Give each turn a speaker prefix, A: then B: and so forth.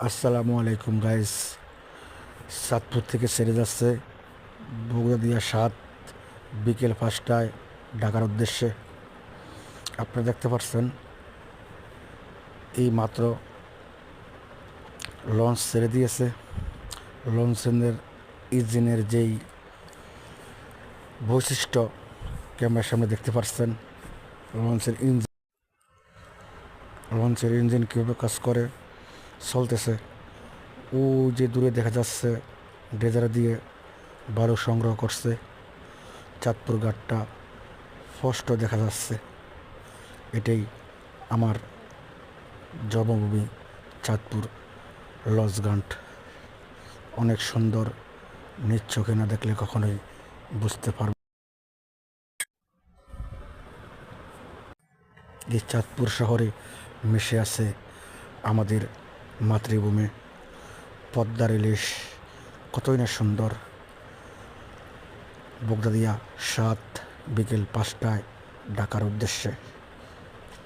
A: আসসালামু আলাইকুম গাইস। চাঁদপুর থেকে ছেড়ে যাচ্ছে বগুড়াদিয়া ৭ বিকেল ৫টায় ঢাকার উদ্দেশ্যে। আপনারা দেখতে পাচ্ছেন এই মাত্র লঞ্চ ছেড়ে দিয়েছে। লঞ্চের ইঞ্জিনের যেই বৈশিষ্ট্য ক্যামেরার সামনে দেখতে পাচ্ছেন। লঞ্চের ইঞ্জিন কীভাবে কাজ করে চলতেছে। ও যে দূরে দেখা যাচ্ছে ড্রেজার দিয়ে বালু সংগ্রহ করছে। চাঁদপুর ঘাটটা স্পষ্ট দেখা যাচ্ছে। এটাই আমার জন্মভূমি চাঁদপুর লঞ্চঘাট। অনেক সুন্দর, নিজ চোখে না দেখলে কখনোই বুঝতে পারবে। এই চাঁদপুর শহরে মিশে আছে আমাদের মাতৃভূমি। পদ্মার ইলিশ কতই না সুন্দর। বগুড়াদিয়া ৭ বিকেল ৫টায় ঢাকার উদ্দেশ্যে।